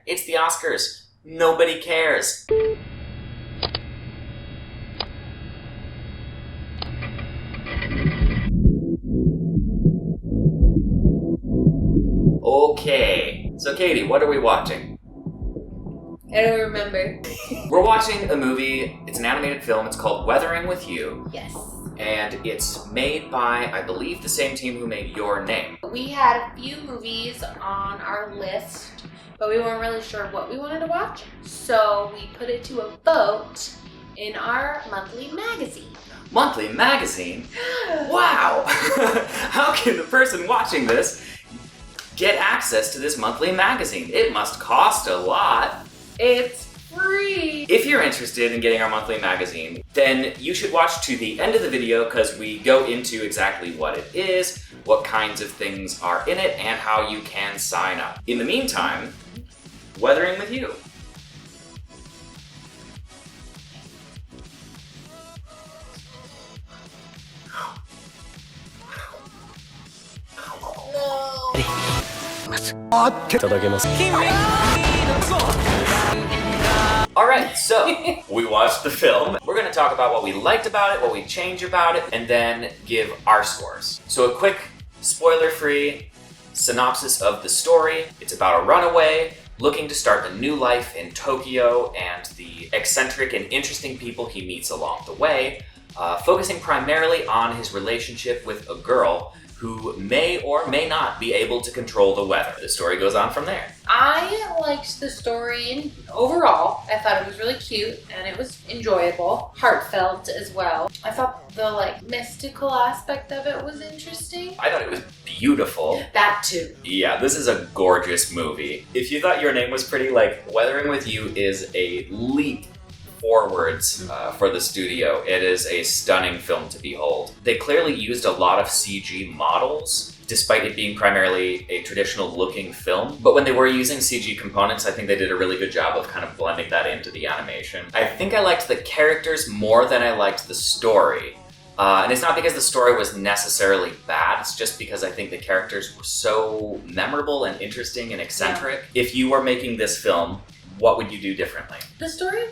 It's the Oscars. Nobody cares. Okay, so Katie, what are we watching? I don't remember. We're watching a movie. It's an animated film. It's called Weathering with You. Yes. And it's made by, I believe, the same team who made Your Name. We had a few movies on our list, but we weren't really sure what we wanted to watch. So we put it to a vote in our monthly magazine. Monthly magazine? Wow! How can the person watching this get access to this monthly magazine? It must cost a lot. It's free! If you're interested in getting our monthly magazine, then you should watch to the end of the video because we go into exactly what it is, what kinds of things are in it, and how you can sign up. In the meantime, Weathering with You. Alright, so we watched the film. We're going to talk about what we liked about it, what we changed about it, and then give our scores. So a quick, spoiler-free synopsis of the story. It's about a runaway looking to start a new life in Tokyo and the eccentric and interesting people he meets along the way, focusing primarily on his relationship with a girl who may or may not be able to control the weather. The story goes on from there. I liked the story overall. I thought it was really cute and it was enjoyable, heartfelt as well. I thought the mystical aspect of it was interesting. I thought it was beautiful. That too. Yeah, this is a gorgeous movie. If you thought Your Name was pretty, Weathering with You is a leap forwards for the studio. It is a stunning film to behold. They clearly used a lot of CG models, despite it being primarily a traditional looking film. But when they were using CG components, I think they did a really good job of kind of blending that into the animation. I think I liked the characters more than I liked the story. And it's not because the story was necessarily bad, it's just because I think the characters were so memorable and interesting and eccentric. Yeah. If you were making this film, what would you do differently? The story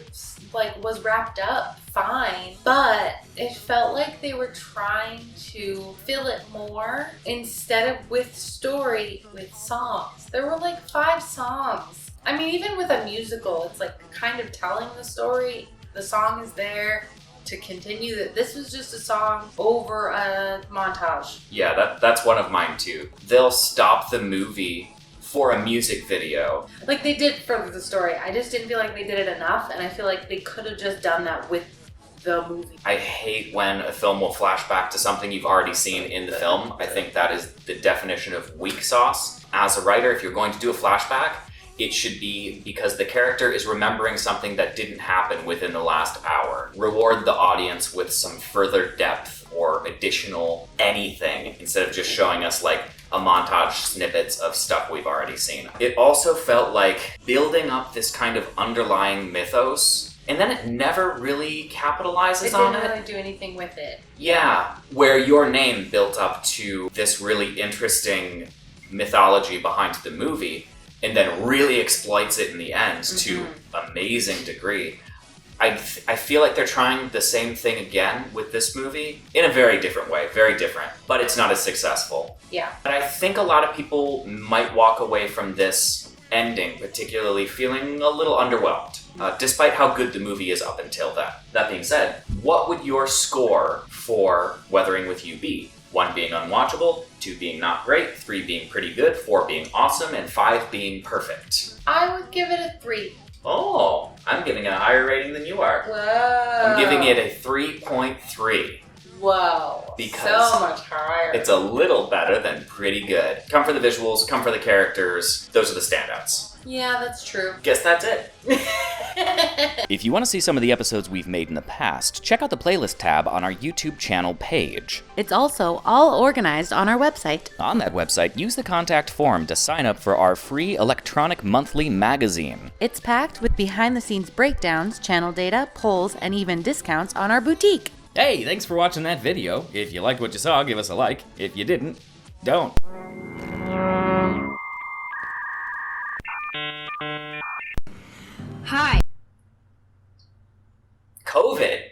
was wrapped up fine, but it felt like they were trying to fill it more instead of with story, with songs. There were 5 songs. I mean, even with a musical, it's kind of telling the story. The song is there to continue that. This was just a song over a montage. Yeah, that's one of mine too. They'll stop the movie for a music video. They did for the story. I just didn't feel like they did it enough, and I feel like they could have just done that with the movie. I hate when a film will flash back to something you've already seen in the film. I think that is the definition of weak sauce. As a writer, if you're going to do a flashback, it should be because the character is remembering something that didn't happen within the last hour. Reward the audience with some further depth or additional anything instead of just showing us a montage snippets of stuff we've already seen. It also felt like building up this kind of underlying mythos, and then it never really capitalizes on it. It didn't really do anything with it. Yeah, where Your Name built up to this really interesting mythology behind the movie, and then really exploits it in the end to amazing degree. I feel like they're trying the same thing again with this movie in a very different way, very different, but it's not as successful. Yeah. But I think a lot of people might walk away from this ending particularly feeling a little underwhelmed, despite how good the movie is up until that. That being said, what would your score for Weathering with You be? 1 being unwatchable, 2 being not great, 3 being pretty good, 4 being awesome, and 5 being perfect. I would give it a 3. Oh, I'm giving it a higher rating than you are. Whoa. I'm giving it a 3.3. Whoa. Because so much higher. It's a little better than pretty good. Come for the visuals, come for the characters. Those are the standouts. Yeah, that's true. Guess that's it. If you want to see some of the episodes we've made in the past, check out the playlist tab on our YouTube channel page. It's also all organized on our website. On that website, use the contact form to sign up for our free electronic monthly magazine. It's packed with behind-the-scenes breakdowns, channel data, polls, and even discounts on our boutique. Hey, thanks for watching that video. If you liked what you saw, give us a like. If you didn't, don't. Hi. COVID.